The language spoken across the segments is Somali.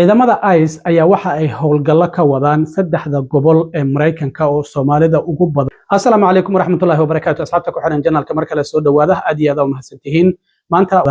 ciidamada ICE ayaa waxa ay howlgallo ka wadaan saddexda gobol ee Mareykanka oo Soomaalida ugu badan. Assalaamu calaykum waraxmatullaahi wabarakaatuh. Asxaabta ku xiran janaalka mar kale soo dhawaada aad iyo aad u mahadsantihiin. Maanta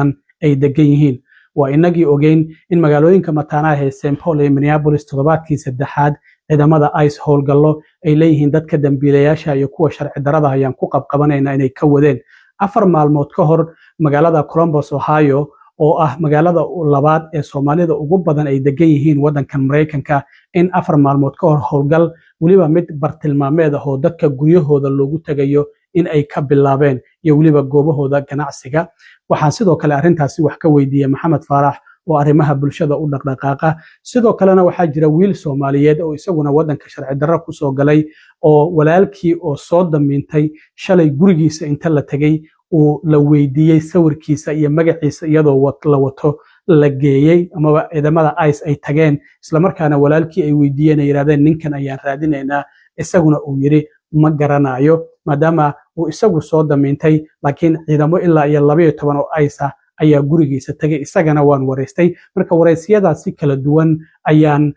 ay degan yihiin waa inagii ogeyn in magaalooyinka mataanaha ee St. Paul iyo Minneapolis toddobaadkii saddexaad ciidamada ICE howlgallo ay leeyihiin dadka dambiilayaasha iyo kuwa sharci darrada ayaan ku qabqabanayna inay ka wadeen 4 maalmood ka hor magaalada Columbus, Ohio oo ah magaalada labaad ee Soomaalida ugu badan ay degan yihiin wadankan Mareykanka in 4 maalmood ka hor howlgal waliba mid bartilmaameed ah oo dadka guryahooda loogu tagayo in ay ka bilaabeen iyo waliba goobahooda ganacsiga. waxaan sidoo kale arintaasi wax ka weydiiyay Maxamed Faarax oo arrimaha bulshada u dhaqdhaqaaqa. sidoo kalena waxaa jira wiil Soomaaliyeed oo isaguna wadanka sharci darro ku soo galay oo walaalkii oo soo damiintay shalay gurigiisa inta la tagay oo la weydiiyay sawirkiisa iyo magaciisa iyadoo la wato la geeyay ama ciidamada ICE ay tageen isla markaana walaalkii ay weydiiyeen ay yiraahdeen ninkan ayaan raadinaynaa isaguna uu yiri ma garanayo maadaama uu isagu soo damiintay laakiin ciidamo ilaa iyo 12 oo ICE ayaa gurigiisa tagay isagana waan wareystay. marka wareysiyadaasi kala duwan ayaan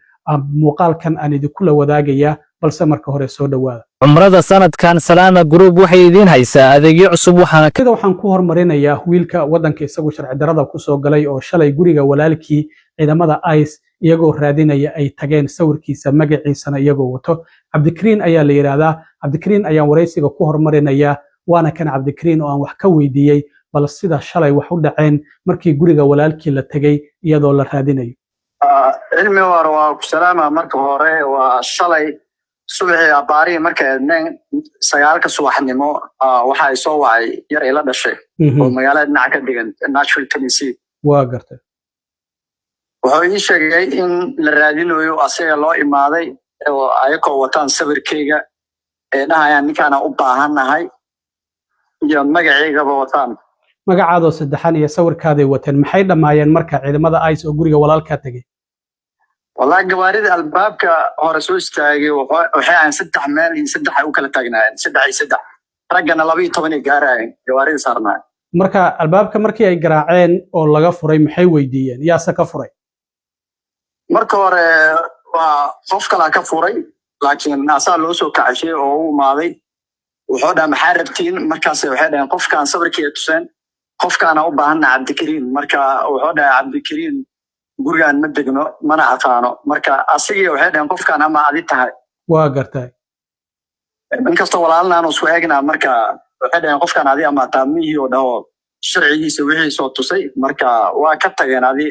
muuqaalkan aan idinku la wadaagaya balse marka hore soo dhawaada. cumrada sanadkan Salaama Group waxay idin haysaa adeegyo cusub waxaan ku hormarinayaa wiilka wadanka isagu sharci darrada ku soo galay oo shalay guriga walaalkii ciidamada ICE iyagoo raadinaya ay tageen sawirkiisa magaciisana iyagoo wato. Cabdikariin ayaa la yiraahdaa. Cabdikariin ayaan wareysiga ku hormarinayaa waana kan Cabdikariin oo aan wax ka weydiiyay bal sida shalay wax u dhaceen markii guriga walaalkii la tagay iyadoo la raadinayo. cilmi waa ku salaama marka hore waa shalay subaxii abaari markay eedneen 9 subaxnimo waxa ay soo wacay yar ila dhashay oo magaalada dhinaca ka degan Nashville, Tennessee. waa gartay. wuxuu ii sheegay in la raadinayo asaga loo imaaday oo ayagoo wataan sawirkayga ee dhahayaan ninkaan u baahanahay iyo magaceygaba wataan. magacaadoo saddexan iyo sawirkaaday wateen maxay dhamaayeen marka ciidamada ICE oo guriga walaalka tagay? والله جوارد الباب كهرسوس تاجي وحيان 3 ميل 3 ay u kala taagnaayeen 3 ragana 12 gaarayeen jawaarid saarnaa. marka albaabka markii ay garaaceen oo laga furay maxay weydiiyeen yaasa ka furay? marka hore waa qof kala ka furay laakiin asaa loo soo kacay oo uu maaday wuxuu dhaa maxaa rabtiin markaas waxay dhaheen qofkaan sawirkiisa tuseen qofkaana u baahan Cabdikariin marka wuxuu dhaa Cabdikariin gurigaan ma degno mana aqaano marka asigii waxay dhaheen qofkaan ama adi tahay. waa gartay. inkastoo walaalna aan isku eegnaa marka waxay dhaheen qofkaan adi ama taamihii oo dhaho sharcigiisa wixii soo tusay marka waa ka tageen adi.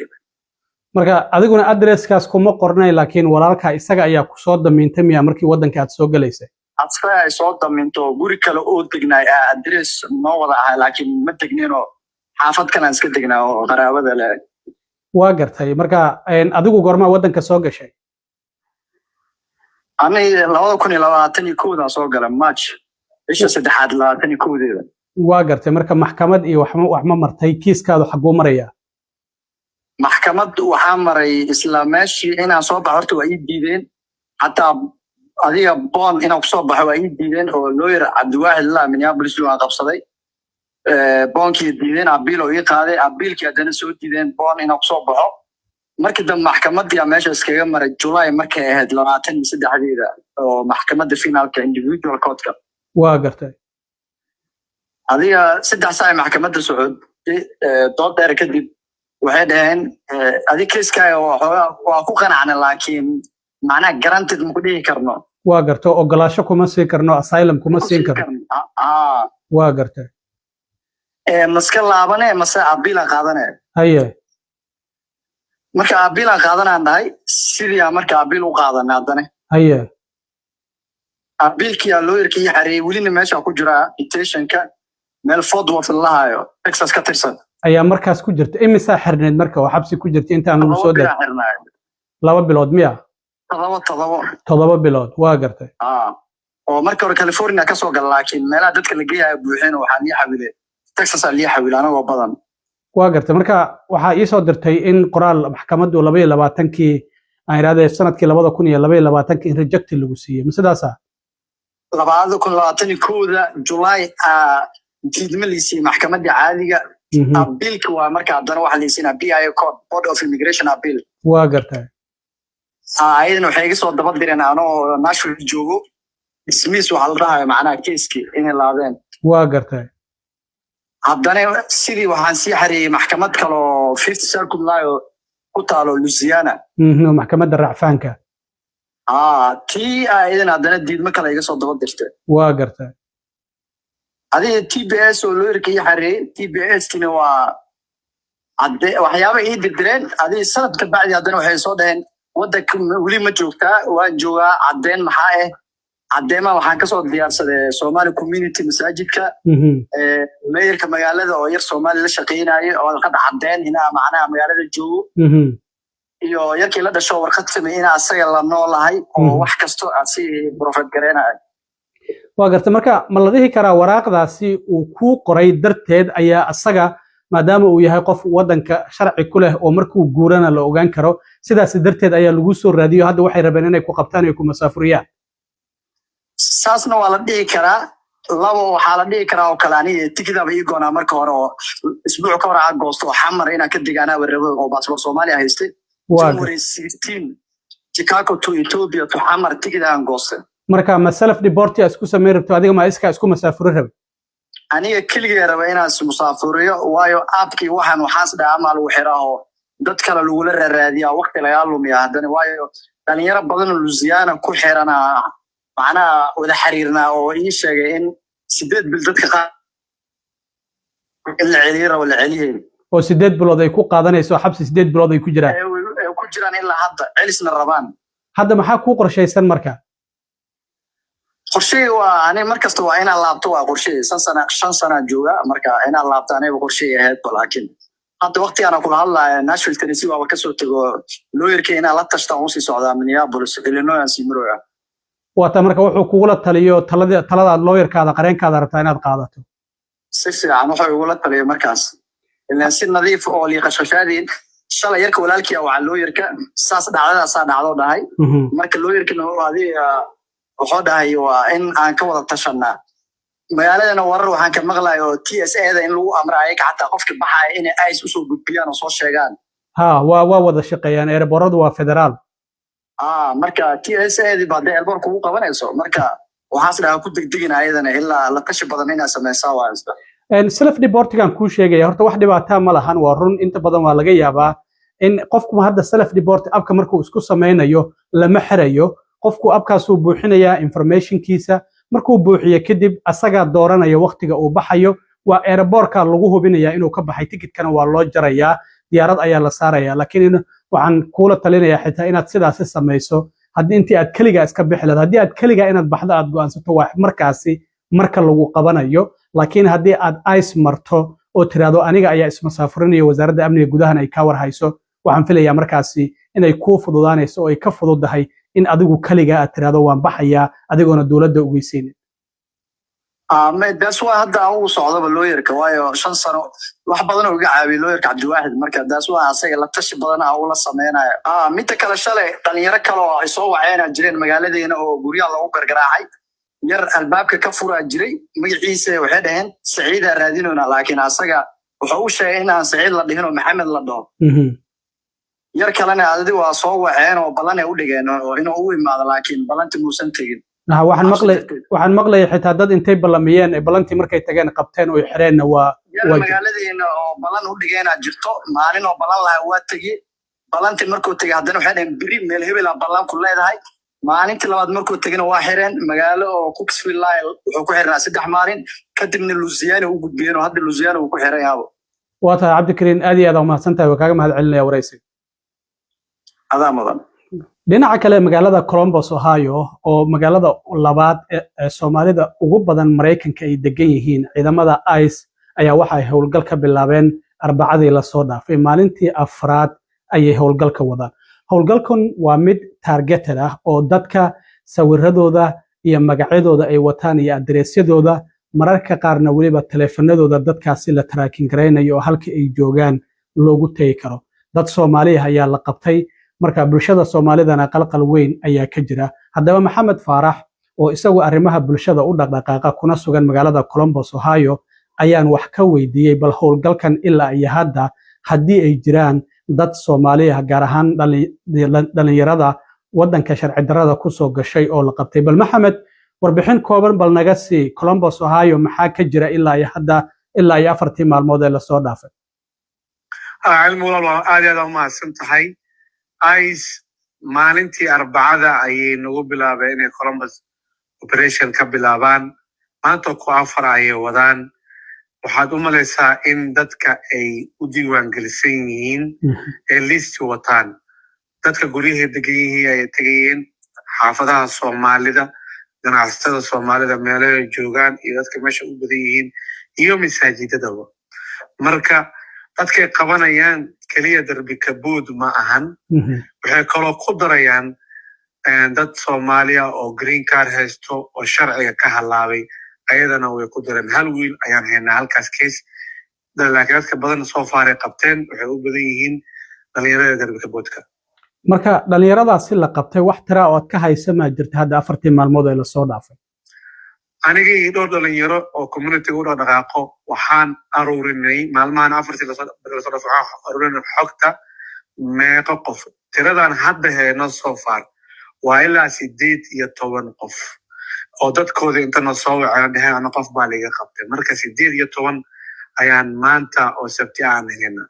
marka adiguna addresskaas kuma qornay laakiin walaalka isaga ayaa ku soo damiintay miya markii wadanka aad soo galaysay? asaga ay soo damiinto guri kale oo degnay address ma wada ahay laakiin ma degnino xaafad kale aan iska degnaa oo qaraabada leh. waa gartay. marka adigu goorma wadanka soo gashay? ani 2021 soo galay March bisha 3 2021. waa gartay. marka maxkamad iyo wax ma martay kiiskaadu xaguu maraya? maxkamad waxaa maray isla meeshii inaan soo baxo horta waa ii diideen hataa adiga bond inaan kusoo baxo waa ii diideen oo lawyer Cabdiwaahid la Minneapolis loo qabsaday boonkii diideen abiil oo ii qaaday abiilkii hadana soo diideen bond inaan kusoo baxo. markii dambe maxkamadii meesha iskaga maray July markay ahayd 23 oo maxkamadda finalka individual court-ka. waa gartay. adiga 3 saac maxkamadda socod dood dheer kadib waxay dhaheen adi kiiskaaga waa ku qanacna laakiin macnaha granted ma ku dhihi karno. waa garto ogolaasho kuma siin karno asylum kuma siin karno. waa gartay. maska laabane mase abiila qaadane. haye marka abiila qaadanaan dhahay sidii marka abiil u qaadanaa hadane. haye abiilkii lawyerkii xareeyay welina meesha ku jira detentionka meel Fort Worth lahayo Texas ka tirsan ayaa markaas ku jirta. imisa xirneed marka oo xabsi ku jirta inta aan lagu soo darin? 2 bilood miya? 7 bilood. waa gartay. oo marka hore California ka soo gal laakiin meelaha dadka la geeyayo buuxeen waxaa lii xawilay Texas lii xawilay anagoo badan. waa gartay. marka waxaa ii soo dirtay in qoraal maxkamaddu 22kii aan iraahday sanadkii 2022 in reject lagu siiyay ma sidaas ah? 2021 July diidma liisii maxkamadda caadiga abiilka waa marka hadana waxa liisinaa BIA code Board of Immigration Appeal. waa gartay. ayadana waxay iga soo daba direen anoo Nashville joogo ismiis waxa la dhahayo macnaha keeskii inay laadeen waa gartay haddana sidii waxaan sii xareeyay maxkamad kale oo Fifth Circuit Law ku taalo Louisiana maxkamadda racfaanka tii ayadana haddana diidmo kale iga soo daba dirtay waa gartay adiga TBS oo loo yarkay xareeyay TBS-kina waa waxyaabo ii dirdireen adiga sanad ka bacdi haddana waxay soo dhaheen waddanka weli ma joogtaa waan joogaa caddeyn maxaa caddeema waxaan kasoo diyaarsaday Somali community masaajidka mayorka magaalada oo yar Soomaali la shaqeynaayo oo warqad caddeyn inaa macnaha magaalada joogo iyo yarkii la dhasho warqad samay inaa asaga la noolahay oo wax kasto asi profit gareenayo waa gartay marka ma la dhihi karaa waraaqdaasi uu ku qoray darteed ayaa asaga maadaama uu yahay qof waddanka sharci ku leh oo markuu guurana la ogaan karo sidaas darteed ayaa lagu soo raadiyo hadda waxay rabeen inay ku qabtaan iyo ku masaafuriyaan saasna waa la dhihi karaa labo waxaa la dhihi karaa oo kale aniga tikidaba ii goonaa marka hore oo isbuuc ka hor aan goosto oo xamar inaan ka degaanaa warrabo oo baasaboor Soomaaliya haystay January 16 Chicago to Ethiopia to xamar tikid aan goostay marka ma self deport isku sameey rabto adiga ma iska isku masaafuri rabay aniga kaliya raba inaan musaafuriyo waayo aabkii waxaas dhaama lagu xiraaho dad kale lagu la raadiyaa waqti laga lumiya haddana waayo dhalinyaro badan oo Louisiana ku xirana macnaha wada xiriirna oo ii sheegay in 8 bil dadka qaar la celiyo wala celiyeen oo 8 bilood ay ku qaadanayso xabsi 8 bilood ay ku jiraan ilaa hadda celisna rabaan hadda maxaa ku qorshaysan marka qorshay waa ani markasta waa inaan laabto waa qorshay 5 sano jooga marka inaan laabto aniga qorshay ahayd laakiin hadda waqtigan kula hadlayo Nashville Tennessee waa ka soo tago lawyerka inaan la tashto oo sii socdaa Minneapolis Illinois si maraya waata marka wuxuu kugu taliyo talada lawyerkaada qareenkaada rabtaa inaad qaadato si fiican wuxuu ugu taliyo markaas ilaa si nadiif oo li qashqashaadin shalay yarka walaalkii waa lawyerka saas dhacdo dhahay marka lawyerkana oo adiga wuxuu dhahay waa in aan ka wada tashanaa magaaladana warar waxaan ka maqlayo TSA-da in lagu amrayo xataa qofka baxay in ay isu soo gudbiyaan oo soo sheegaan waa wada shaqeeyaan airportadu waa federaal marka TSA-da baad airport kugu qabanayso marka waxaas dhaha ku degdegina ayadana ilaa la tashi badan inaa sameysaa waa self deportigan ku sheegaya horta wax dhibaato ma lahan waa run inta badan waa laga yaabaa in qofku hadda self deport abka markuu isku sameynayo lama xirayo qofku abkaasuu buuxinayaa informationkiisa markuu buuxiyo kadib asaga dooranaya waqtiga uu baxayo waa airportka lagu hubinayaa inuu ka baxay tikidkana waa loo jarayaa diyaarad ayaa la saaraya laakiin waxaan kula talinayaa xitaa inaad sidaas samayso haddii intii aad kaliga iska bixi lahayd haddii aad kaliga inaad baxdo aad go'aansato wax markaasi marka lagu qabanayo laakiin haddii aad ice marto oo tiraado aniga ayaa ismasaafurinaya wasaaradda amniga gudaha ay ka war hayso waxaan filayaa markaasi inay ku fududaanayso oo ay ka fududahay in adigu kaliga aad tiraado waan baxayaa adigoona dawladda ogeysiinin daas waa hadda uu socdaba lawyerka waayo 5 sano wax badan oo iga caawiyo lawyerka Cabdiwaahid marka daas waa asaga la tashi badan oo la sameeyay mid kale shalay dhalinyaro kale oo ay soo waceen jireen magaaladeena oo guryaha lagu gargaraacay yar albaabka ka furaa jiray magaciisa waxay dhaheen Saciid raadinona laakiin asaga wuxuu u sheegay in aan Saciid la dhihin oo Maxamed la dhaho yar kalena adii waa soo waceen oo balan ay u dhigeen oo inuu u imaado laakiin balanti muusan tagin waxaan maqlay xitaa dad intay balamiyeen ee balanti markay tageen qabteen oo xireen waa magaaladeena oo balan u dhigeena jirto maalin oo balan laha waa tagi balanti markuu tagay haddana waxay dhaheen biri meel hebel balan ku leedahay maalintii labaad markuu tagana waa xireen magaalo oo Cooksville wuxuu ku xirnaa 3 maalin kadibna Louisiana u gudbiyeen oo hadda Louisiana uu ku xiran yahay waa tahay Cabdikariin aad iyo aad u mahadsantahay waa kaaga mahad celinaya waraysiga dhinaca kale magaalada Columbus Ohio oo magaalada labaad ee Soomaalida ugu badan Mareykanka ay degan yihiin ciidamada ICE ayaa waxa ay howlgal ka bilaabeen Arbacadii la soo dhaafay maalintii afraad ayay howlgal ka wadaan howlgalkan waa mid targeted ah oo dadka sawiradooda iyo magacyadooda ay wataan iyo adreesyadooda mararka qaarna waliba teleefanadooda dadkaasi la tracking gareynayo oo halka ay joogaan loogu tagi karo dad Soomaali ah ayaa la qabtay marka bulshada Soomaalidana qalqal weyn ayaa ka jira haddaba Maxamed Faarax oo isagu arrimaha bulshada u dhaqdhaqaaqa kuna sugan magaalada Columbus Ohio ayaan wax ka weydiiyay bal howlgalkan ilaa iyo hadda haddii ay jiraan dad Soomaali ah gaar ahaan dhalinyarada waddanka sharci darrada ku soo gashay oo la qabtay. Bal Maxamed, warbixin kooban bal naga sii Columbus, Ohio, maxaa ka jira ilaa iyo hadda ilaa iyo 4 maalmood ee la soo dhaafay? cilmi walaal aad iyo aad u mahadsan tahay. ICE maalintii Arbacada ayay nagu bilaabeen inay Columbus operation ka bilaabaan. maanta ku 4 ayay wadaan. waxaad u malaysaa in dadka ay u diiwaan gelisan yihiin ee list wataan. dadka guryaha degan yihiin ay tagayeen xaafadaha Soomaalida, ganacsatada Soomaalida meelaha ay joogaan iyo dadka meesha u badan yihiin iyo masaajidadaba. marka dadkay qabanayaan kaliya darbi kabood ma ahan. waxay kaloo ku darayaan dad Soomaaliya oo green card haysto oo sharciga ka halaabay ayadana way ku dareen. hal wiil ayaan haynaa halkaas case, laakiin dadka badan soo faaray qabteen waxay u badan yihiin dhalinyarada darbi kaboodka. marka dhalinyaradaasi la qabtay wax tira oo aad ka haysa ma jirta hadda 4 maalmood ee la soo dhaafay? aniga iyo dhowr dhalinyaro oo community u dhaqaaqo waxaan aruurinay maalmahan 4 la soo dhaafay aruurinay xogta meeqa qof. tiradan hadda hayno soo far waa ilaa 18 qof oo dadkooda intana soo waceen dhahay ana qof baa laga qabtay. marka 18 ayaan maanta oo sabti aan haynaa.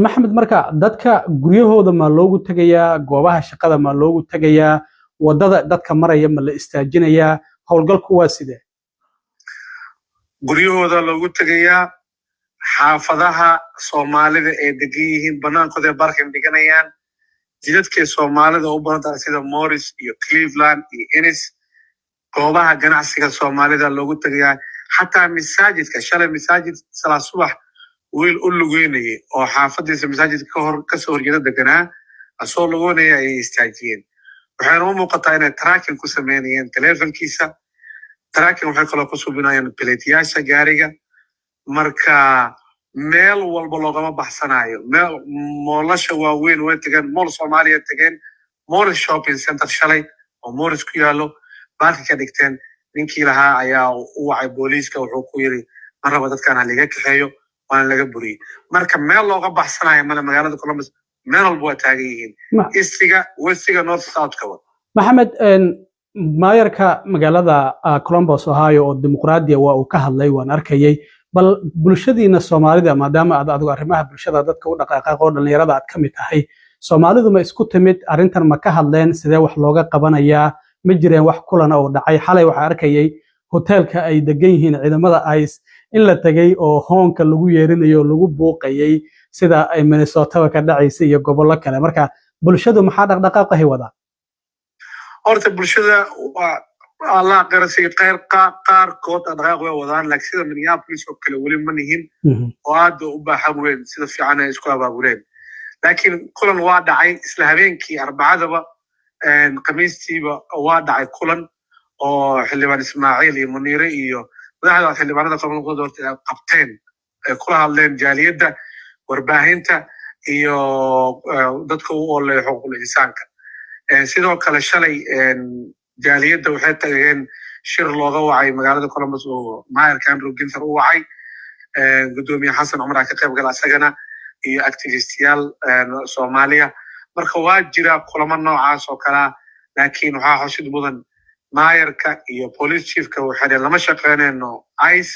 Maxamed, marka dadka guryahooda ma loogu tagayaa, goobaha shaqada ma loogu tagayaa, wadada dadka maraya ma la istaajinayaa, howlgalku waa sidee? guryahooda loogu tagayaa, xaafadaha Soomaalida ee degan yihiin banaankooda barkin dhiganayaan. jidadkii Soomaalida u badan sida Morris iyo Cleveland iyo Ennis, goobaha ganacsiga Soomaalida loogu tagayaa. xataa masaajidka shalay masaajid salaad subax wiil u lugeynayay oo xaafadiisa masaajidka ka soo horjeeda deganaa asoo lugeynaya ay istaajiyeen. waxayna u muuqataa inay tracking ku sameynayeen telefonkiisa. tracking waxay kaloo ku subinayaan bileetyaasha gaariga. marka meel walba loogama baxsanayo. moolasha waaweyn way tageen, mool Soomaaliya tageen, Morris shopping center shalay oo Morris ku yaalo baarka ka dhigteen. ninkii lahaa ayaa u wacay booliiska wuxuu ku yiri ma raba dadkan haliga kaxeeyo waan laga buriyay. marka meel looga baxsanayo mala magaalada Columbus meel walba waa taagan yihiin. istiga westiga north south ka wad. Maxamed, maayarka magaalada Columbus, Ohio oo dimuqraadiya waa uu ka hadlay, waan arkayay. bal bulshadiina Soomaalida maadaama aad adigu arrimaha bulshada dadka u dhaqaaqay oo dhalinyarada aad ka mid tahay, Soomaalidu ma isku timid arrintan ma ka hadleen, sidee wax looga qabanayaa, ma jireen wax kulan oo dhacay? xalay waxa arkayay hoteelka ay degan yihiin ciidamada ICE in la tagay oo hoonka lagu yeerinayo lagu buuqayay sida ay Minnesota ka dhacaysay iyo gobollo kale. marka bulshadu maxaa dhaqdhaqaaqahay wada? horta bulshada waa Allah qarasiga qaarkood dhaqdhaqaaq way wadaan, laakiin sida Minneapolis oo kale weli ma nihin oo aad u baahan weyn sida fiican ay isku abaabuleen. laakiin kulan waa dhacay isla habeenkii Arbacadaba khamiistiiba waa dhacay kulan oo xildhibaan Ismaaciil iyo Muniire iyo madaxda xildhibaanada qaranka doortay qabteen kula hadleen jaaliyadda, warbaahinta iyo dadka u olay xuquuqul insaanka. sidoo kale shalay jaaliyadda waxay tageen shir looga wacay magaalada Columbus oo maayarka Andrew Ginther u wacay. gudoomiye Xasan Cumar ka qayb galay asagana iyo activistiyaal Soomaaliya. marka waa jira kulamo noocaas oo kala, laakiin waxaa xusid mudan maayarka iyo police chiefka waxay lama shaqeynayno ICE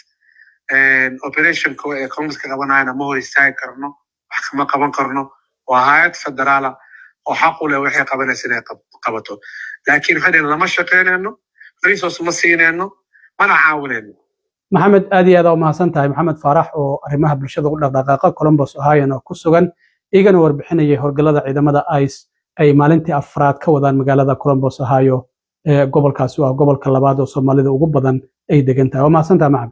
operationka ee Columbus ka qabanayna ma hor istaagi karno, wax kama qaban karno. waa hay'ad federaala oo xaq u leh waxay qabanaysaa inay qabato, laakiin waxay lama shaqeynayno, resource ma siinayno, mana caawinayno. Maxamed, aad iyo aad u mahadsan tahay. Maxamed Faarax oo arrimaha bulshada u dhaqdhaqaaqa Columbus, Ohio ku sugan, igana warbixinayay howlgallada ciidamada ICE ay maalintii 4aad ka wadaan magaalada Columbus, Ohio ee gobolkaasi waa gobolka labaad oo Soomaalida ugu badan ay degan tahay. waa mahadsan tahay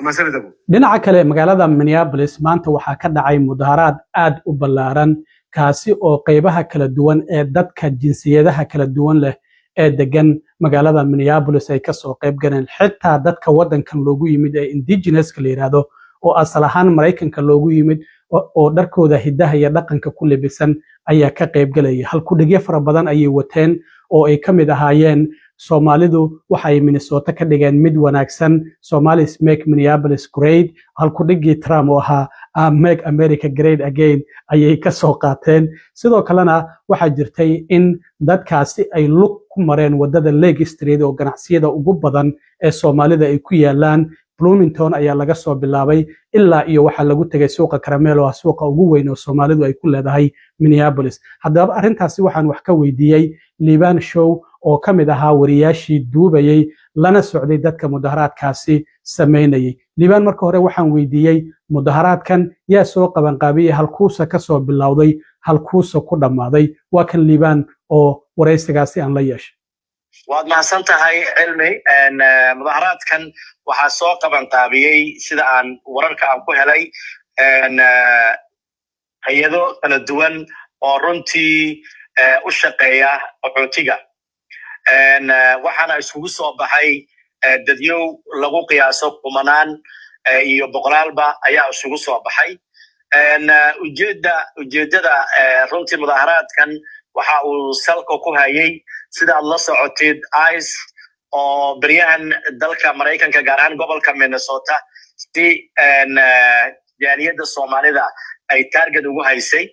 Maxamed. dhinaca kale magaalada Minneapolis maanta waxaa ka dhacay mudaharaad aad u ballaaran, kaasi oo qaybaha kala duwan ee dadka jinsiyadaha kala duwan leh ee degan magaalada Minneapolis ay ka soo qayb galeen. xitaa dadka waddankan loogu yimid ee indigenous-ka la yiraahdo oo asal ahaan Mareykanka loogu yimid oo dharkooda hidaha iyo dhaqanka ku lebisan ayaa ka qayb galaya. halku dhigyo fara badan ayay wateen oo ay ka mid ahaayeen Soomaalidu waxay Minnesota ka dhigeen mid wanaagsan. Somalis make Minneapolis great. Halku dhigii Trump oo ahaa make America great again ayay ka soo qaateen. Sidoo kalena waxaa jirtay in dadkaasi ay lug ku mareen wadada Lake Street oo ganacsiyada ugu badan ee Soomaalida ay ku yaalaan. Bloomington ayaa laga soo bilaabay ilaa iyo waxa lagu tagay suuqa Carmelo oo suuqa ugu weyn oo Soomaalidu ay ku leedahay Minneapolis. Haddaba arrintaasi waxaan wax ka weydiiyay Liban Show oo ka mid ahaa wariyaashii duubayay lana socday dadka mudaharaadkaasi sameynayay. Liban marka hore waxaan weydiiyay mudaharaadkan yaa soo qaban qaabiyay halkuusa ka soo bilowday halkuusa ku dhamaaday. Waa kan Liban oo wareysigaasi aan la yeeshay. waad mahadsan tahay cilmi mudaharaadkan waxaa soo qaban qaabiyey sida aan wararka aan ku helay hay'ado kala duwan oo runtii u shaqeeya qaxootiga waxaana isugu soo baxay dadyow lagu qiyaaso kumanaan iyo boqolaalba ayaa isugu soo baxay ujeedada runtii mudaharaadkan waxa uu salka ku hayay sida aad la socotid ICE oo baryahan dalka Mareykanka gaar ahaan gobolka Minnesota si jaaliyadda Soomaalida ay target ugu haysay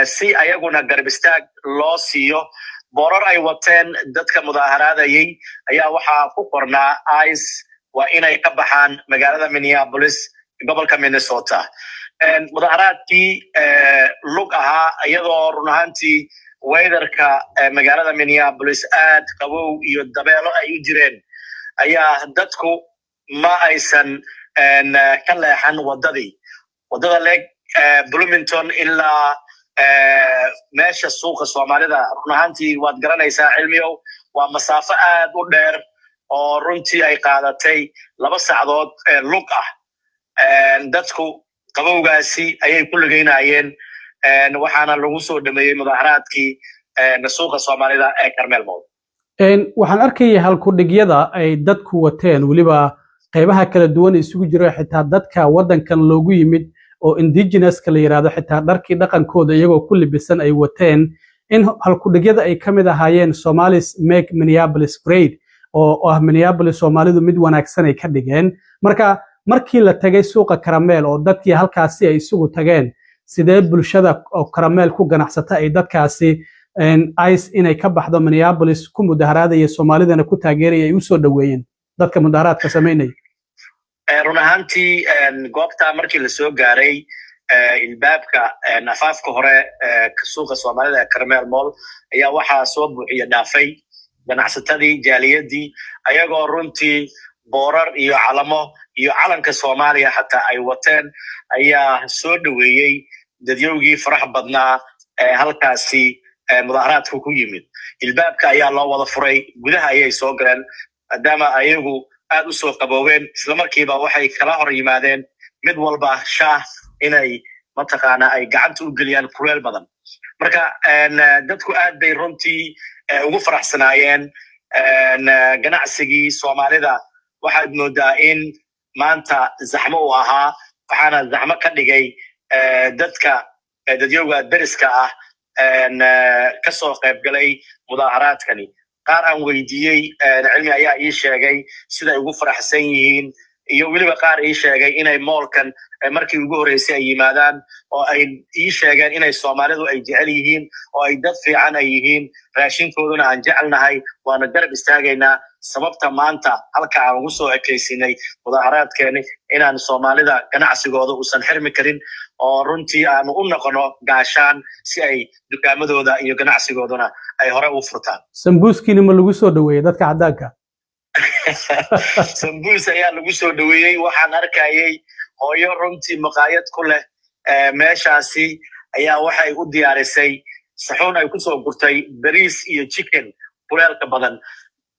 si ayaguna garab istaag loo siiyo borar ay wateen dadka mudaharaadayay ayaa waxaa ku qornaa ICE waa inay ka baxaan magaalada Minneapolis gobolka Minnesota mudaharaadkii lug ahaa iyadoo run ahaantii weatherka magaalada Minneapolis aad qabow iyo dabeelo ay u jireen ayaa dadku ma aysan ka leexan wadada Lake Bloomington ilaa meesha suuqa Soomaalida run ahaantii waad garanaysaa cilmiyow waa masaafo aad u dheer oo runtii ay qaadatay 2 saacadood lug ah dadku qabowgaasi ayay ku lugeynayeen waxaana lagu soo dhameeyay mudaharaadkii suuqa Soomaalida ee Carmelo waxaan arkayay halku dhigyada ay dadku wateen waliba qaybaha kala duwan isugu jira xitaa dadka wadankan loogu yimid oo indigenous kala yiraahdo xitaa dharkii dhaqankooda iyagoo ku libisan ay wateen in halku dhigyada ay kamid ahaayeen Somalis make Minneapolis great oo Minneapolis Soomaalidu mid wanaagsan ay ka dhigeen markii la tagay suuqa Carmelo oo dadkii halkaasi ay isugu tageen sidee bulshada oo Carmelo ku ganacsata ay dadkaasi ICE inay ka baxdo Minneapolis ku mudaharaadaya Soomaalidana ku taageeraya ay u soo dhaweeyeen dadka mudaharaadka sameynay run ahaantii goobta markii la soo gaaray ilbaabka nafaafka hore suuqa Soomaalida ee Carmelo Mall ayaa waxaa soo buuxiya dhaafay ganacsatadii jaaliyadii ayagoo runtii borar iyo calamo iyo calanka Soomaaliya xataa ay wateen ayaa soo dhaweeyay dadyowgii farax badnaa halkaasi mudaharaadku ku yimid ilbaabka ayaa loo wada furay gudaha ayay soo galeen maadaama ayagu aad u soo qaboobeen isla markiiba waxay kala hor yimaadeen mid walba shaah inay mataqaana ay gacanta u geliyaan kuleel badan marka dadku aad bay runtii ugu faraxsanaayeen ganacsigii Soomaalida waxaad moodaa in maanta zaxmo u ahaa waxaana zaxmo ka dhigay dadyowga deriska ah ka soo qayb galay mudaharaadkani qaar aan weydiiyey cilmi ayaa ii sheegay sida ugu faraxsan yihiin iyo weliba qaar ii sheegay inay moolkan markii ugu horeysay ay yimaadaan oo ay ii sheegeen inay Soomaalidu ay jecel yihiin oo ay dad fiican ay yihiin raashinkooduna aan jecelnahay waana garab istaagaynaa sababta maanta halka aan ugu soo ekaysinay mudaharaadkeeni inaan Soomaalida ganacsigooda uusan xirmi karin oo runtii aan u noqono gaashaan si ay dukaamadooda iyo ganacsigooduna ay hore u furtaan sambuuskiina ma lagu soo dhaweeyay dadka cadaanka sambuus ayaa lagu soo dhaweeyay waxaan arkayay hooyo runtii maqaayad ku leh meeshaasi ayaa waxay u diyaarisay saxuun ay ku soo gurtay bariis iyo chicken kuleelka badan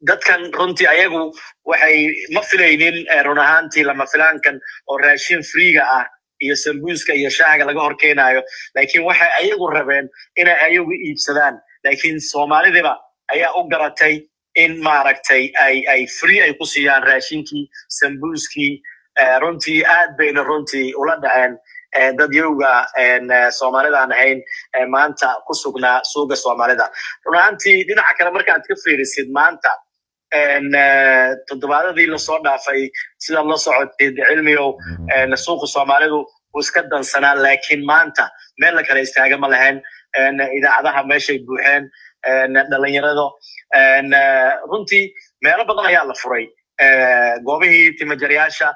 dadkan runtii ayagu waxay ma filaynin run ahaantii lama filaankan oo raashin freega ah iyo sambuuska iyo shaaga laga hor keenayo laakiin waxay ayagu rabeen inay ayagu iibsadaan laakiin Soomaalidiba ayaa u garatay in maaragtay ay free ay ku siiyaan raashinkii sambuuskii runtii aad bayna runtii ula dhaceen dad yowga Soomaalida aan ahayn maanta ku sugnaa suuqa Soomaalida runtii dhinaca kale marka aad ka fiirisid maanta toddobaadadii la soo dhaafay sida la socotay cilmiyow suuqa Soomaalidu iska dansanaa laakiin maanta meel la kala istaaga ma lahayn idaacadaha meeshay buuxeen dhalinyarada runtii meelo badan ayaa la furay goobihii timajariyaasha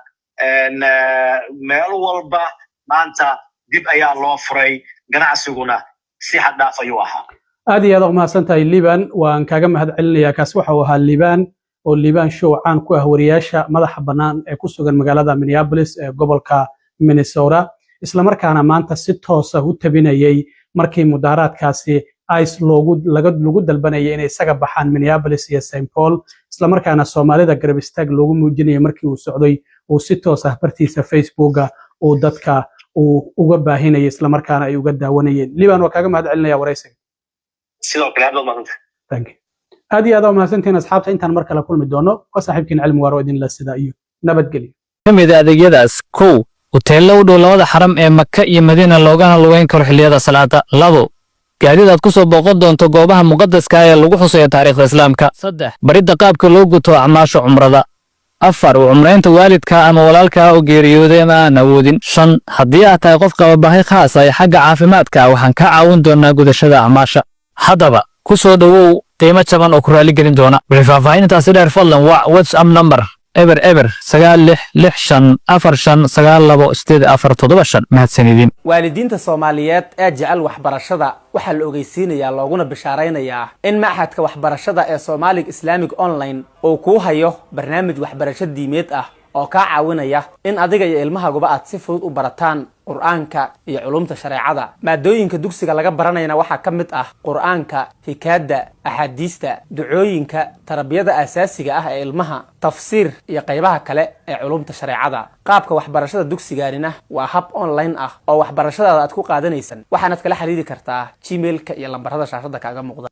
meel walba maanta dib ayaa loo furay ganacsiguna si xad dhaaf ayuu ahaa aad iyo aad u mahadsantahay liban waan kaaga mahad celinayaa kaas waxa uu ahaa liban oo liban show caan ku ah wariyaasha madaxa bannaan ee ku sugan magaalada Minneapolis ee gobolka Minnesota isla markaana maanta si toos ah u tabinayay markii mudaharaadkaasi ICE lagu dalbanayay inay isaga baxaan Minneapolis iyo St. Paul isla markaana Soomaalida garab istaag loogu muujinayay markii uu socday oo si toos ah bartiisa Facebook oo dadka uu uga baahinayay isla markaana ay uga daawanayeen liban waa kaaga mahad celinayaa waraysiga sidoo kale aad mahadsan thank you aad iyo aad u mahadsantiin asxaabta intaan mar kale kulmi doono ka saaxiibkiin cilmi waaro idin la sida iyo nabadgelyo kamid adeegyadaas kow hoteello u dhow labada xaram ee Makka iyo Madiina loogana lugeyn karo xilliyada salaada labo gaadiid aad ku soo booqan doonto goobaha muqaddaska ah ee lagu xusayo taariikhda islaamka saddex baridda qaabka loo guto acmaasha cumrada afar cumreynta waalidka ama walaalka oo geeriyooday ama aan awoodin shan haddii aad tahay qof qaba baahi khaas ah xagga caafimaadka waxaan ka caawin doonaa gudashada acmaasha haddaba ku soo dhawow qiimo jaban oo ku raali gelin doona wixii faahfaahintaasi dheer fadlan waa WhatsApp number eber 9645459287 mahadsanidin waalidiinta Soomaaliyeed ee jecel waxbarashada waxa la ogeysiinayaa looguna bishaaraynayaa in maxadka waxbarashada ee Somali Islamic Online uu ku hayo barnaamij waxbarasho diimeed ah oo ka caawinaya in adiga iyo ilmahaaguba aad si fudud u barataan quraanka iyo culumta shareecada maadooyinka dugsiga laga baranayna waxa ka mid ah quraanka hikaada ahadiista ducooyinka tarbiyada asaasiga ah ee ilmaha tafsiir iyo qaybaha kale ee culumta shareecada qaabka waxbarashada dugsigaarina waa hab online ah oo waxbarashada aad ku qaadanaysan waxaad kala xiriiri kartaa gmail-ka iyo lambarada shaashada kaaga muuqda